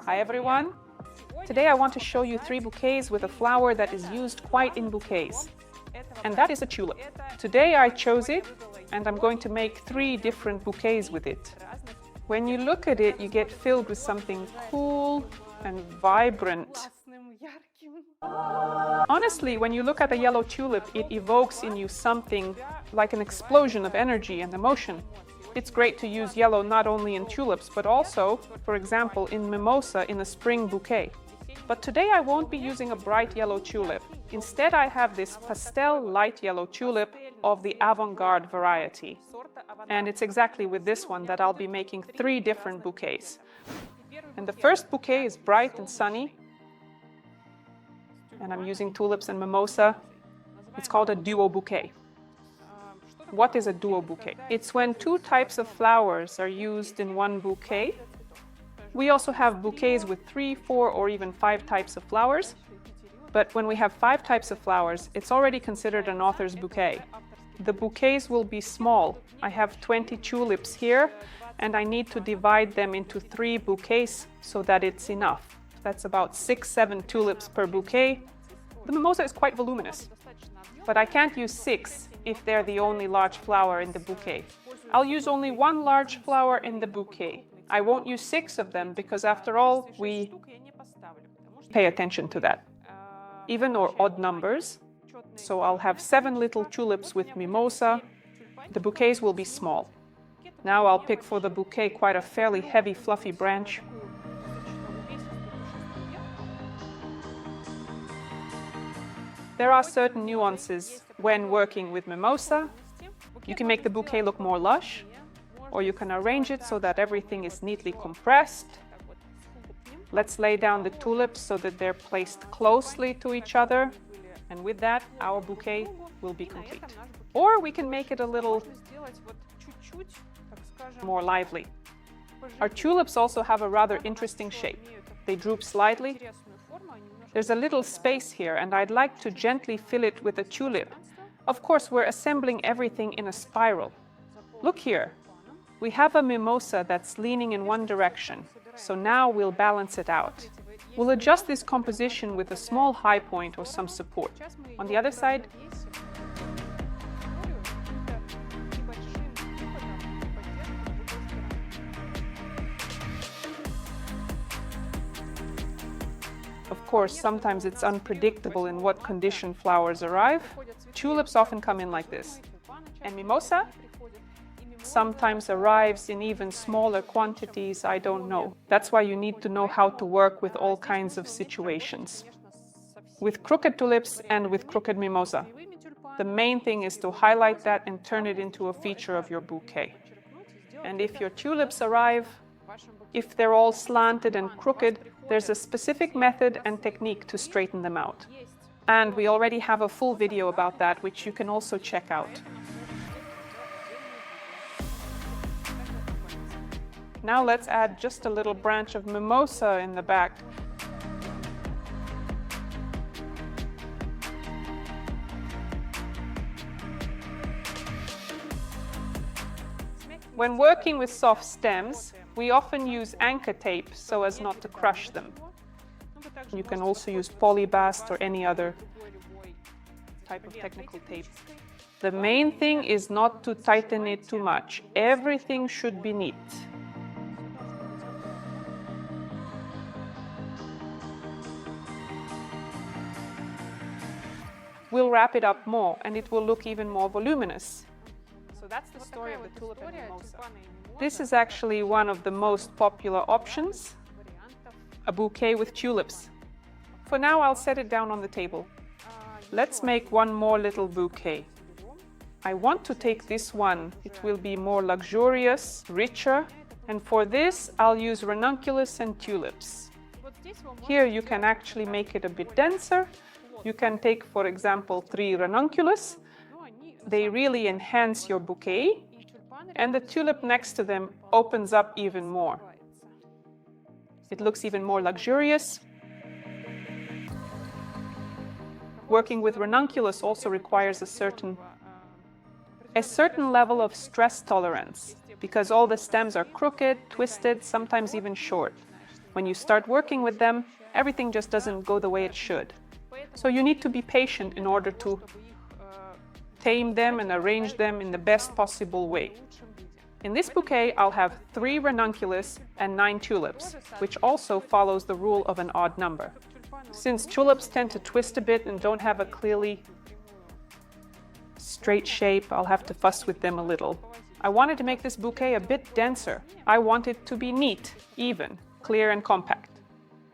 Hi everyone! Today I want to show you 3 bouquets with a flower that is used quite in bouquets. And that is a tulip. Today I chose it and I'm going to make 3 different bouquets with it. When you look at it, you get filled with something cool and vibrant. Honestly, when you look at a yellow tulip, it evokes in you something like an explosion of energy and emotion. It's great to use yellow not only in tulips, but also, for example, in mimosa in a spring bouquet. But today I won't be using a bright yellow tulip. Instead, I have this pastel light yellow tulip of the avant-garde variety. And it's exactly with this one that I'll be making 3 different bouquets. And the first bouquet is bright and sunny. And I'm using tulips and mimosa. It's called a duo bouquet. What is a duo bouquet? It's when 2 types of flowers are used in one bouquet. We also have bouquets with 3, 4, or even 5 types of flowers. But when we have 5 types of flowers, it's already considered an author's bouquet. The bouquets will be small. I have 20 tulips here, and I need to divide them into 3 bouquets so that it's enough. That's about 6, 7 tulips per bouquet. The mimosa is quite voluminous, but I can't use 6 if they're the only large flower in the bouquet. I'll use only 1 large flower in the bouquet. I won't use 6 of them because after all, we pay attention to that. Even or odd numbers. So I'll have 7 little tulips with mimosa. The bouquets will be small. Now I'll pick for the bouquet quite a fairly heavy, fluffy branch. There are certain nuances when working with mimosa. You can make the bouquet look more lush, or you can arrange it so that everything is neatly compressed. Let's lay down the tulips so that they're placed closely to each other, and with that, our bouquet will be complete. Or we can make it a little more lively. Our tulips also have a rather interesting shape. They droop slightly. There's a little space here, and I'd like to gently fill it with a tulip. Of course, we're assembling everything in a spiral. Look here. We have a mimosa that's leaning in one direction, so now we'll balance it out. We'll adjust this composition with a small high point or some support. On the other side, of course, sometimes it's unpredictable in what condition flowers arrive. Tulips often come in like this. And mimosa sometimes arrives in even smaller quantities, I don't know. That's why you need to know how to work with all kinds of situations. With crooked tulips and with crooked mimosa. The main thing is to highlight that and turn it into a feature of your bouquet. And if your tulips arrive, if they're all slanted and crooked, there's a specific method and technique to straighten them out. And we already have a full video about that, which you can also check out. Now let's add just a little branch of mimosa in the back. When working with soft stems, we often use anchor tape so as not to crush them. You can also use polybast or any other type of technical tape. The main thing is not to tighten it too much. Everything should be neat. We'll wrap it up more and it will look even more voluminous. So that's the story of the tulip and mimosa. This is actually one of the most popular options, a bouquet with tulips. For now, I'll set it down on the table. Let's make one more little bouquet. I want to take this one. It will be more luxurious, richer, and for this, I'll use ranunculus and tulips. Here you can actually make it a bit denser. You can take, for example, 3 ranunculus. They really enhance your bouquet, and the tulip next to them opens up even more. It looks even more luxurious. Working with ranunculus also requires a certain level of stress tolerance, because all the stems are crooked, twisted, sometimes even short. When you start working with them, everything just doesn't go the way it should. So you need to be patient in order to tame them and arrange them in the best possible way. In this bouquet, I'll have 3 ranunculus and 9 tulips, which also follows the rule of an odd number. Since tulips tend to twist a bit and don't have a clearly straight shape, I'll have to fuss with them a little. I wanted to make this bouquet a bit denser. I want it to be neat, even, clear and compact.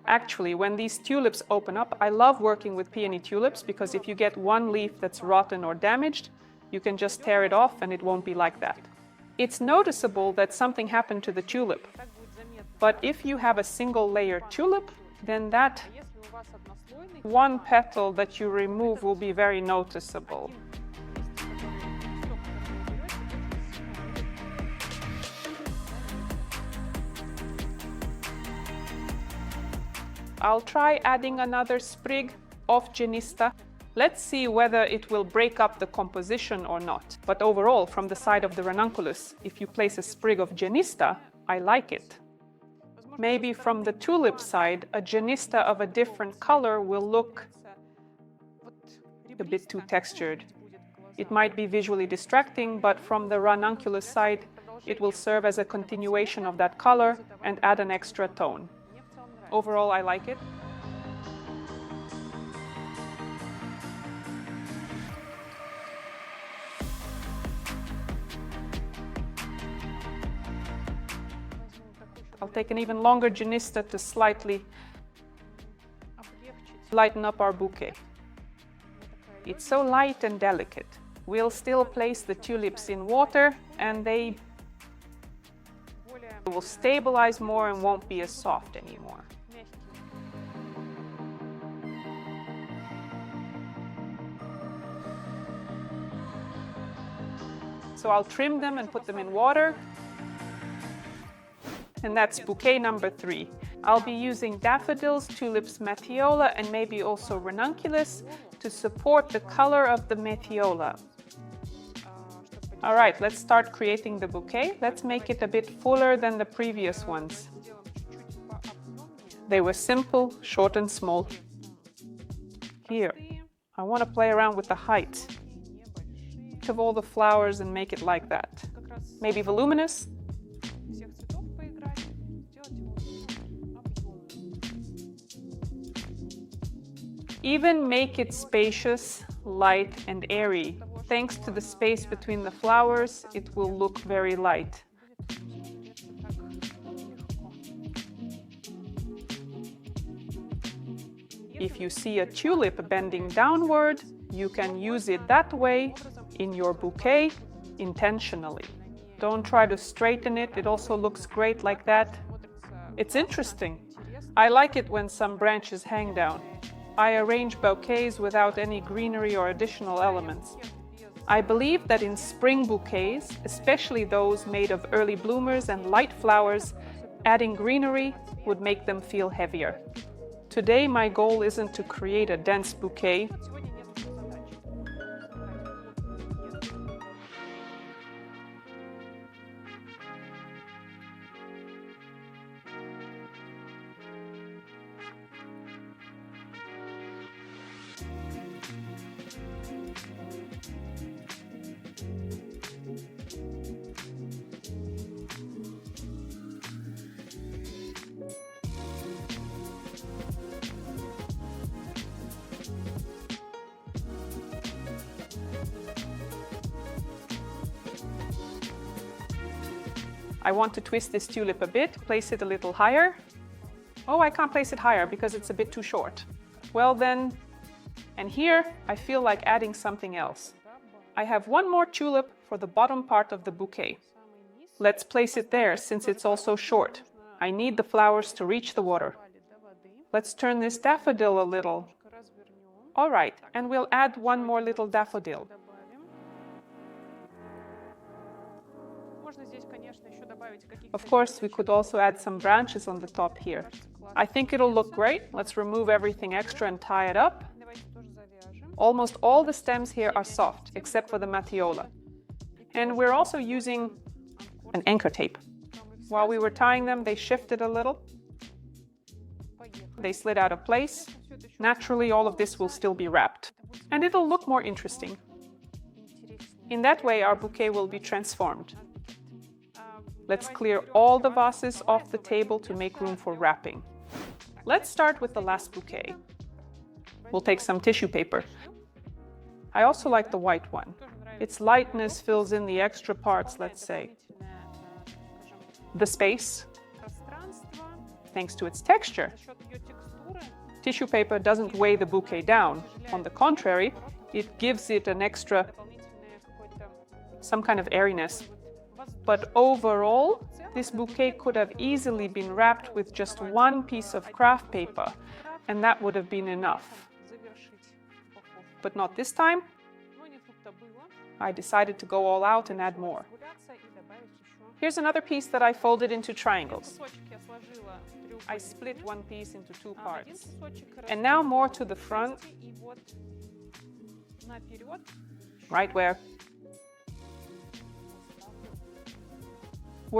Actually, when these tulips open up, I love working with peony tulips because if you get one leaf that's rotten or damaged, you can just tear it off and it won't be like that. It's noticeable that something happened to the tulip, but if you have a single layer tulip, then that one petal that you remove will be very noticeable. I'll try adding another sprig of genista. Let's see whether it will break up the composition or not. But overall, from the side of the ranunculus, if you place a sprig of genista, I like it. Maybe from the tulip side, a genista of a different color will look a bit too textured. It might be visually distracting, but from the ranunculus side, it will serve as a continuation of that color and add an extra tone. Overall, I like it. I'll take an even longer genista to slightly lighten up our bouquet. It's so light and delicate. We'll still place the tulips in water and they will stabilize more and won't be as soft anymore. So I'll trim them and put them in water. And that's bouquet number 3. I'll be using daffodils, tulips, matthiola, and maybe also ranunculus to support the color of the matthiola. All right, let's start creating the bouquet. Let's make it a bit fuller than the previous ones. They were simple, short and small. Here, I want to play around with the height of all the flowers and make it like that. Maybe voluminous. Even make it spacious, light and airy. Thanks to the space between the flowers, it will look very light. If you see a tulip bending downward, you can use it that way in your bouquet intentionally. Don't try to straighten it, it also looks great like that. It's interesting. I like it when some branches hang down. I arrange bouquets without any greenery or additional elements. I believe that in spring bouquets, especially those made of early bloomers and light flowers, adding greenery would make them feel heavier. Today my goal isn't to create a dense bouquet. I want to twist this tulip a bit, place it a little higher. Oh, I can't place it higher because it's a bit too short. Well then, and here I feel like adding something else. I have one more tulip for the bottom part of the bouquet. Let's place it there since it's also short. I need the flowers to reach the water. Let's turn this daffodil a little. All right, and we'll add one more little daffodil. Of course, we could also add some branches on the top here. I think it'll look great. Let's remove everything extra and tie it up. Almost all the stems here are soft, except for the matthiola. And we're also using an anchor tape. While we were tying them, they shifted a little. They slid out of place. Naturally, all of this will still be wrapped. And it'll look more interesting. In that way, our bouquet will be transformed. Let's clear all the vases off the table to make room for wrapping. Let's start with the last bouquet. We'll take some tissue paper. I also like the white one. Its lightness fills in the extra parts, let's say. The space, thanks to its texture. Tissue paper doesn't weigh the bouquet down. On the contrary, it gives it an extra, some kind of airiness. But overall, this bouquet could have easily been wrapped with just one piece of craft paper, and that would have been enough. But not this time. I decided to go all out and add more. Here's another piece that I folded into triangles. I split one piece into two parts. And now more to the front, right where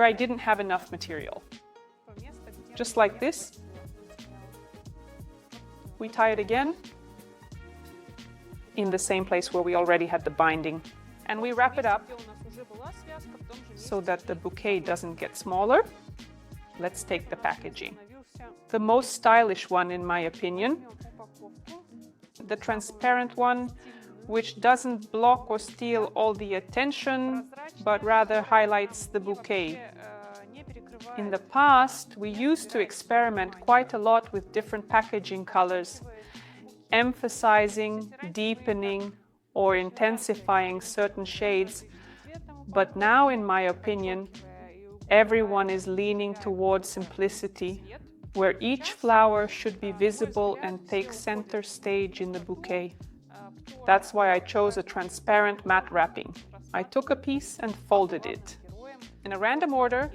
I didn't have enough material. Just like this. We tie it again in the same place where we already had the binding. And we wrap it up so that the bouquet doesn't get smaller. Let's take the packaging. The most stylish one, in my opinion, the transparent one, which doesn't block or steal all the attention, but rather highlights the bouquet. In the past, we used to experiment quite a lot with different packaging colors, emphasizing, deepening, or intensifying certain shades. But now, in my opinion, everyone is leaning towards simplicity, where each flower should be visible and take center stage in the bouquet. That's why I chose a transparent matte wrapping. I took a piece and folded it in a random order.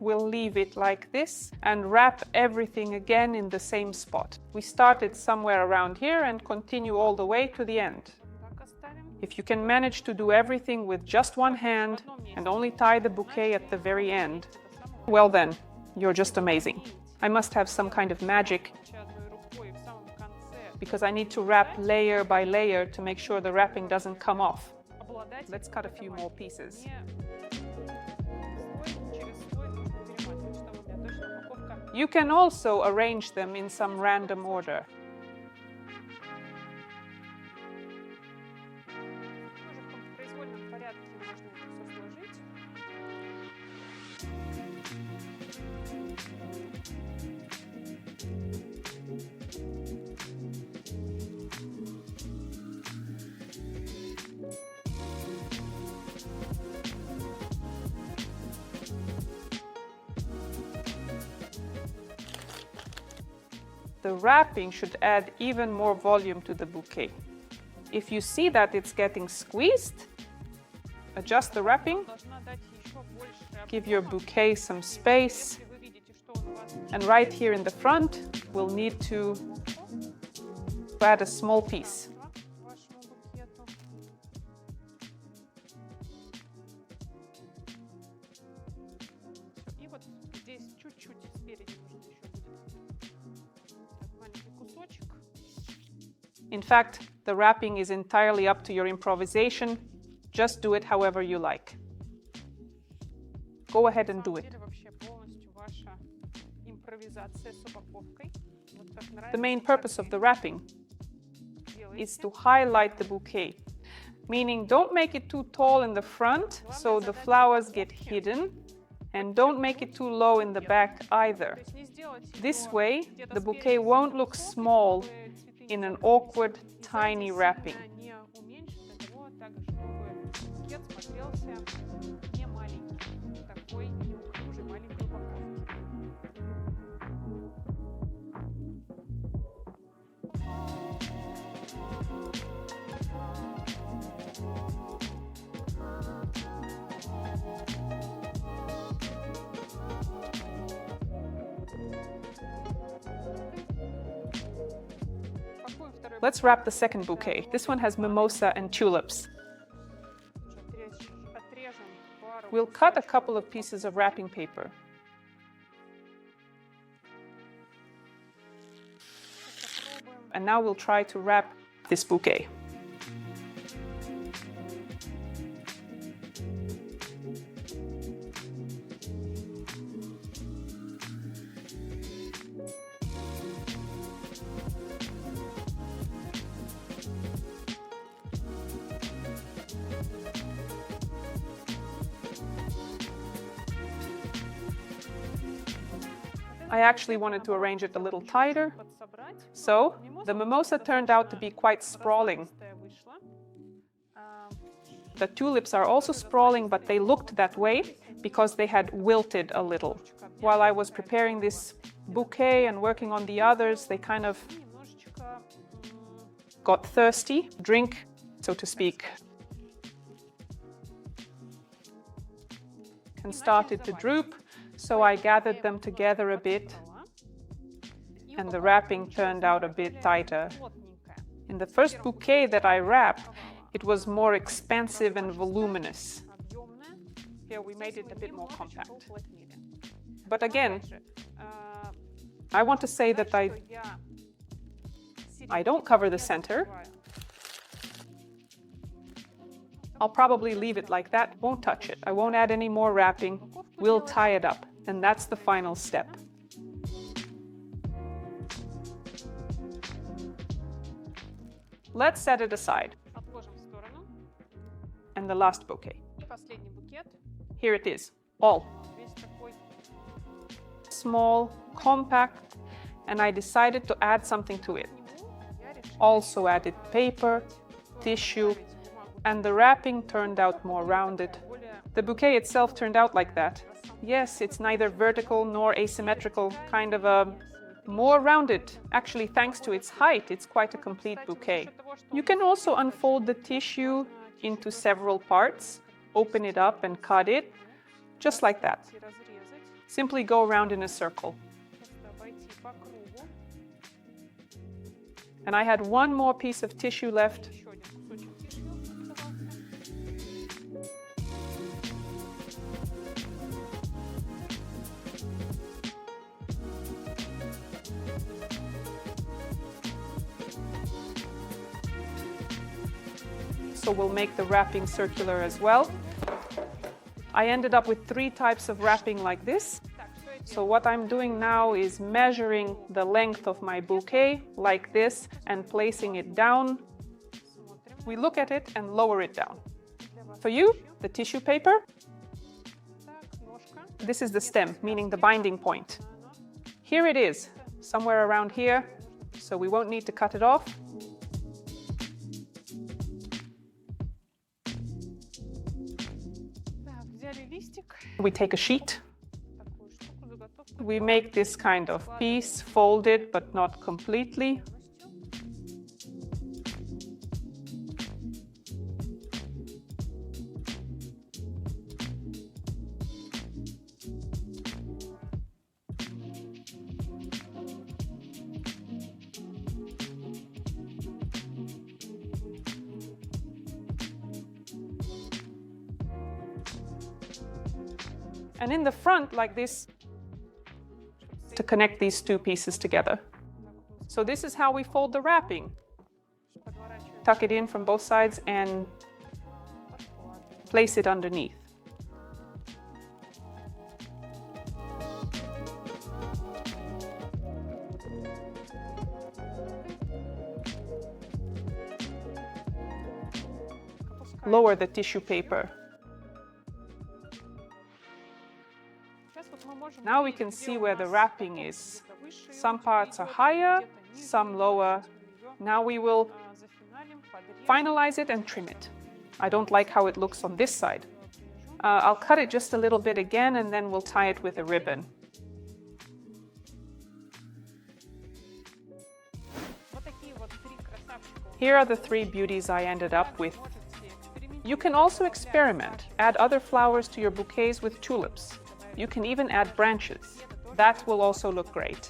We'll leave it like this and wrap everything again in the same spot. We started somewhere around here and continue all the way to the end. If you can manage to do everything with just one hand and only tie the bouquet at the very end, well then, you're just amazing. I must have some kind of magic, because I need to wrap layer by layer to make sure the wrapping doesn't come off. Let's cut a few more pieces. You can also arrange them in some random order. The wrapping should add even more volume to the bouquet. If you see that it's getting squeezed, adjust the wrapping, give your bouquet some space, and right here in the front, we'll need to add a small piece. In fact, the wrapping is entirely up to your improvisation. Just do it however you like. Go ahead and do it. The main purpose of the wrapping is to highlight the bouquet, meaning don't make it too tall in the front so the flowers get hidden, and don't make it too low in the back either. This way, the bouquet won't look small in an awkward, tiny wrapping. Let's wrap the second bouquet. This one has mimosa and tulips. We'll cut a couple of pieces of wrapping paper. And now we'll try to wrap this bouquet. I actually wanted to arrange it a little tighter, so the mimosa turned out to be quite sprawling. The tulips are also sprawling, but they looked that way because they had wilted a little. While I was preparing this bouquet and working on the others, they kind of got thirsty, drink, so to speak, and started to droop. So I gathered them together a bit, and the wrapping turned out a bit tighter. In the first bouquet that I wrapped, it was more expansive and voluminous. Here we made it a bit more compact. But again, I want to say that I don't cover the center. I'll probably leave it like that, won't touch it. I won't add any more wrapping. We'll tie it up, and that's the final step. Let's set it aside. And the last bouquet. Here it is, all. Small, compact, and I decided to add something to it. Also added paper, tissue, and the wrapping turned out more rounded. The bouquet itself turned out like that. Yes, it's neither vertical nor asymmetrical, kind of a more rounded. Actually, thanks to its height, it's quite a complete bouquet. You can also unfold the tissue into several parts, open it up and cut it, just like that. Simply go around in a circle. And I had one more piece of tissue left. So we'll make the wrapping circular as well. I ended up with 3 types of wrapping like this. So what I'm doing now is measuring the length of my bouquet like this and placing it down. We look at it and lower it down. For you, the tissue paper. This is the stem, meaning the binding point. Here it is, somewhere around here, so we won't need to cut it off. We take a sheet. We make this kind of piece, folded but not completely. And in the front, like this, to connect these 2 pieces together. So this is how we fold the wrapping. Tuck it in from both sides and place it underneath. Lower the tissue paper. Now we can see where the wrapping is. Some parts are higher, some lower. Now we will finalize it and trim it. I don't like how it looks on this side. I'll cut it just a little bit again and then we'll tie it with a ribbon. Here are the 3 beauties I ended up with. You can also experiment. Add other flowers to your bouquets with tulips. You can even add branches. That will also look great.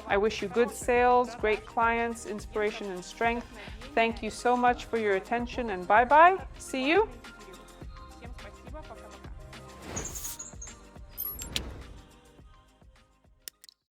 I wish you good sales, great clients, inspiration and strength. Thank you so much for your attention and bye-bye. See you!